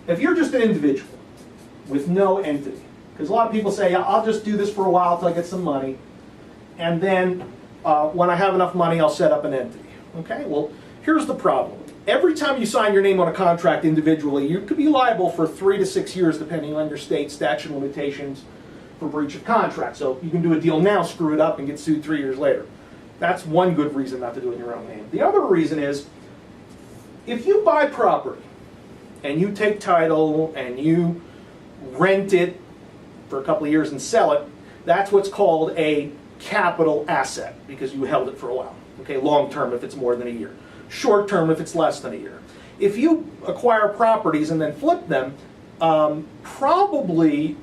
if you're just an individual with no entity, because a lot of people say, I'll just do this for a while till I get some money, and then when I have enough money, I'll set up an entity. Okay, well, here's the problem. Every time you sign your name on a contract individually, you could be liable for 3 to 6 years, depending on your state statute of limitations for breach of contract. So you can do a deal now, screw it up, and get sued 3 years later. That's one good reason not to do it in your own name. The other reason is, if you buy property, and you take title, and you rent it for a couple of years and sell it, that's what's called a capital asset, because you held it for a while. Okay, long term if it's more than a year. Short term if it's less than a year. If you acquire properties and then flip them, probably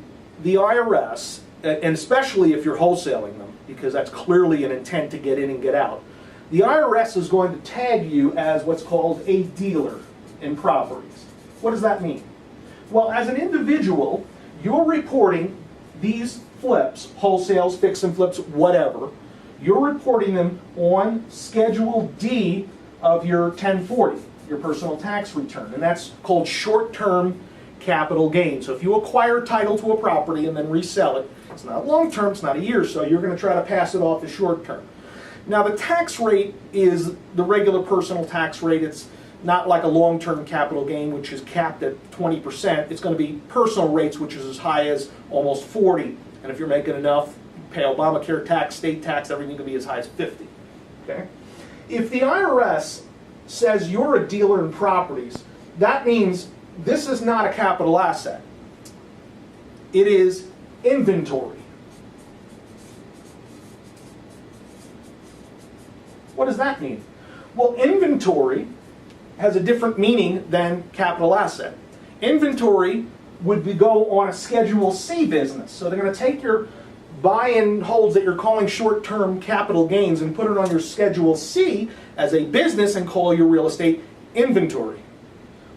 the IRS, and especially if you're wholesaling them, because that's clearly an intent to get in and get out, the IRS is going to tag you as what's called a dealer in properties. What does that mean? Well, as an individual, you're reporting these flips, wholesales, fix and flips, whatever, you're reporting them on Schedule D of your 1040, your personal tax return, and that's called short-term capital gain. So if you acquire title to a property and then resell it, it's not long-term, it's not a year, so you're going to try to pass it off as short-term. Now the tax rate is the regular personal tax rate. It's not like a long-term capital gain, which is capped at 20%. It's going to be personal rates, which is as high as almost 40. And if you're making enough, pay Obamacare tax, state tax, everything can be as high as 50. Okay? If the IRS says you're a dealer in properties, that means this is not a capital asset. It is inventory. What does that mean? Well, inventory has a different meaning than capital asset. Inventory would go on a Schedule C business. So they're going to take your buy and holds that you're calling short-term capital gains and put it on your Schedule C as a business and call your real estate inventory.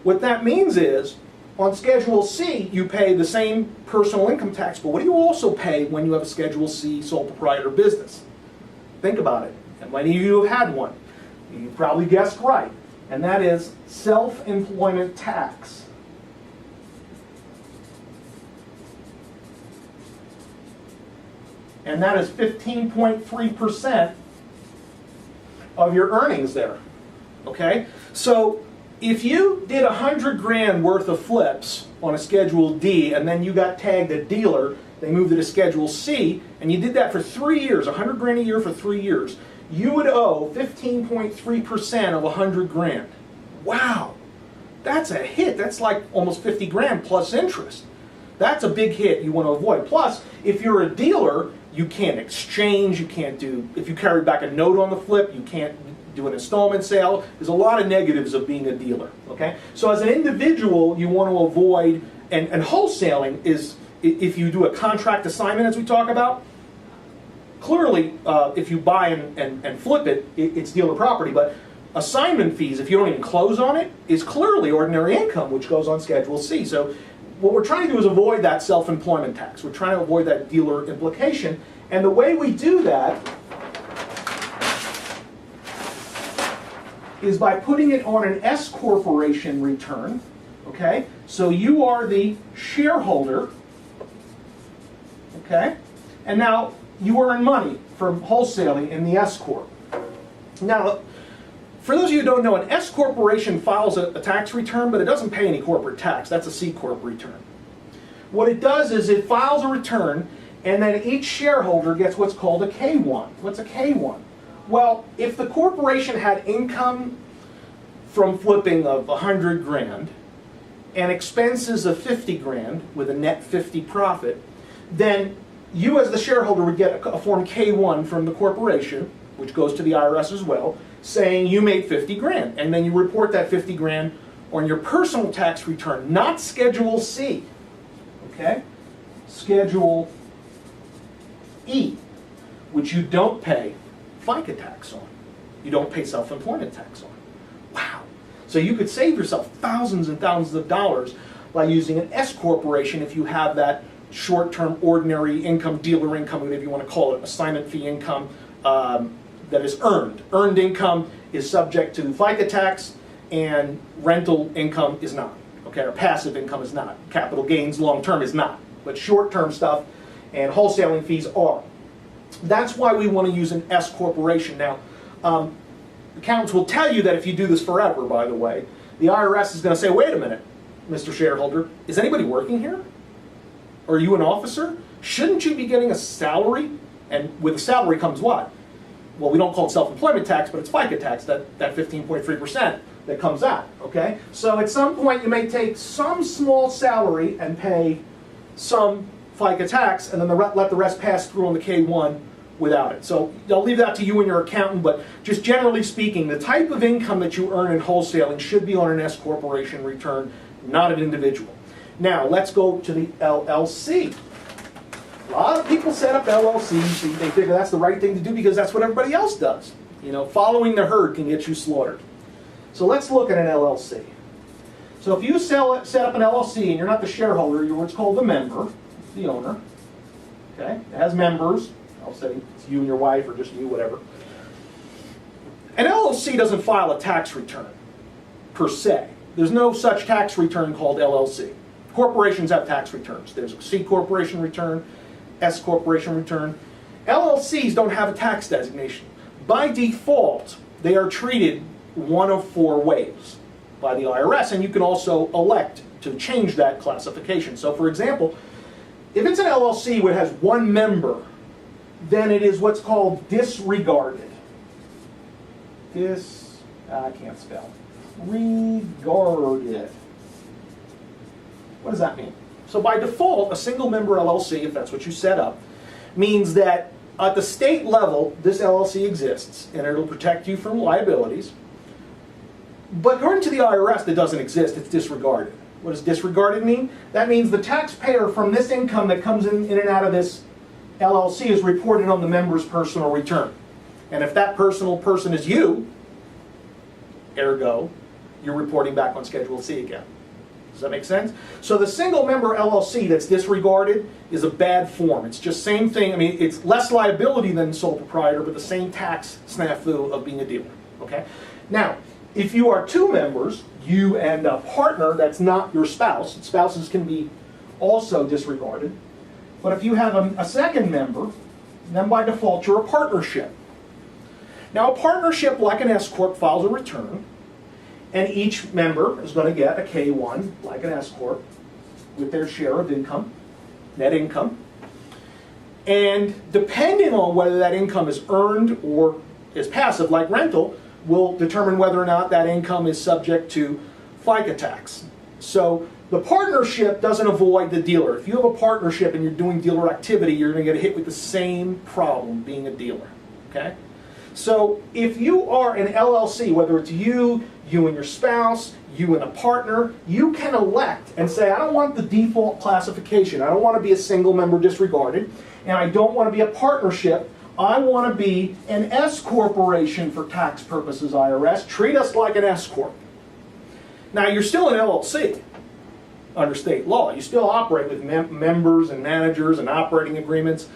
What that means is, on Schedule C, you pay the same personal income tax, but what do you also pay when you have a Schedule C sole proprietor business? Think about it. And many of you have had one. You probably guessed right. And that is self-employment tax. And that is 15.3% of your earnings there. Okay? So if you did 100 grand worth of flips on a Schedule D and then you got tagged a dealer, they moved it to Schedule C, and you did that for 3 years, 100 grand a year for 3 years, you would owe 15.3% of 100 grand. Wow! That's a hit. That's like almost 50 grand plus interest. That's a big hit you want to avoid. Plus, if you're a dealer, you can't exchange, you can't do, if you carry back a note on the flip, you can't do an installment sale. There's a lot of negatives of being a dealer, okay? So as an individual, you want to avoid, and wholesaling is, if you do a contract assignment as we talk about, clearly if you buy and flip it, it's dealer property, but assignment fees, if you don't even close on it, is clearly ordinary income, which goes on Schedule C. So what we're trying to do is avoid that self-employment tax. We're trying to avoid that dealer implication. And the way we do that is by putting it on an S corporation return. Okay? So you are the shareholder. Okay? And now you earn money from wholesaling in the S Corp. Now, for those of you who don't know, an S corporation files a tax return, but it doesn't pay any corporate tax. That's a C Corp return. What it does is it files a return, and then each shareholder gets what's called a K1. What's a K1? Well, if the corporation had income from flipping of 100 grand and expenses of 50 grand with a net 50 profit, then you as the shareholder would get a Form K1 from the corporation, which goes to the IRS as well, saying you made 50 grand. And then you report that 50 grand on your personal tax return, not Schedule C. Okay? Schedule E, which you don't pay FICA tax on. You don't pay self-employment tax on. Wow. So you could save yourself thousands and thousands of dollars by using an S corporation if you have that short-term ordinary income, dealer income, whatever you want to call it, assignment fee income, that is earned. Earned income is subject to FICA tax, and rental income is not. Okay? Okay, or passive income is not. Capital gains long-term is not. But short-term stuff and wholesaling fees are. That's why we want to use an S corporation. Now, accountants will tell you that if you do this forever, by the way, the IRS is going to say, wait a minute, Mr. Shareholder, is anybody working here? Are you an officer? Shouldn't you be getting a salary? And with a salary comes what? Well, we don't call it self-employment tax, but it's FICA tax, that 15.3% that comes out, okay? So at some point you may take some small salary and pay some FICA tax, and then let the rest pass through on the K-1 without it. So I'll leave that to you and your accountant, but just generally speaking, the type of income that you earn in wholesaling should be on an S corporation return, not an individual. Now, let's go to the LLC. A lot of people set up LLCs. They figure that's the right thing to do because that's what everybody else does. You know, following the herd can get you slaughtered. So let's look at an LLC. So if you set up an LLC and you're not the shareholder, you're what's called the member, the owner. Okay, it has members. I'll say it's you and your wife, or just you, whatever. An LLC doesn't file a tax return, per se. There's no such tax return called LLC. Corporations have tax returns. There's a C corporation return, S corporation return. LLCs don't have a tax designation. By default, they are treated one of four ways by the IRS, and you can also elect to change that classification. So for example, if it's an LLC which has one member, then it is what's called disregarded. I can't spell. Regarded. What does that mean? So by default, a single member LLC, if that's what you set up, means that at the state level, this LLC exists, and it'll protect you from liabilities. But according to the IRS, it doesn't exist, it's disregarded. What does disregarded mean? That means the taxpayer from this income that comes in and out of this LLC is reported on the member's personal return. And if that personal person is you, ergo, you're reporting back on Schedule C again. Does that make sense? So the single member LLC that's disregarded is a bad form. It's just same thing. I mean, it's less liability than sole proprietor, but the same tax snafu of being a dealer. Okay? Now, if you are two members, you and a partner that's not your spouse, spouses can be also disregarded. But if you have a second member, then by default you're a partnership. Now a partnership, like an S Corp, files a return, and each member is going to get a K-1, like an S Corp, with their share of income, net income. And depending on whether that income is earned or is passive, like rental, will determine whether or not that income is subject to FICA tax. So the partnership doesn't avoid the dealer. If you have a partnership and you're doing dealer activity, you're going to get hit with the same problem being a dealer. Okay? So if you are an LLC, whether it's you and your spouse, you and a partner, you can elect and say, I don't want the default classification. I don't want to be a single member disregarded, and I don't want to be a partnership. I want to be an S corporation for tax purposes, IRS. Treat us like an S Corp. Now, you're still an LLC under state law. You still operate with members and managers and operating agreements,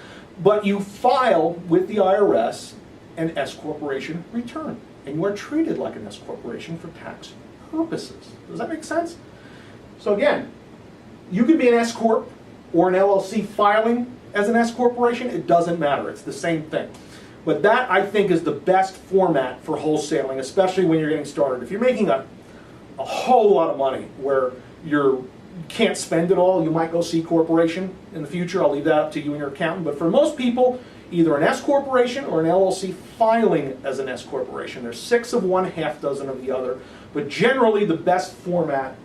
but you file with the IRS an S corporation return, and you are treated like an S corporation for tax purposes. Does that make sense? So again, you could be an S Corp or an LLC filing as an S corporation. It doesn't matter. It's the same thing. But that, I think, is the best format for wholesaling, especially when you're getting started. If you're making a whole lot of money where you can't spend it all, you might go C corporation in the future. I'll leave that up to you and your accountant. But for most people, either an S corporation or an LLC filing as an S corporation. There's 6 of one, half dozen of the other. But generally, the best format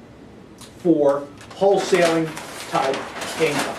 for wholesaling type income.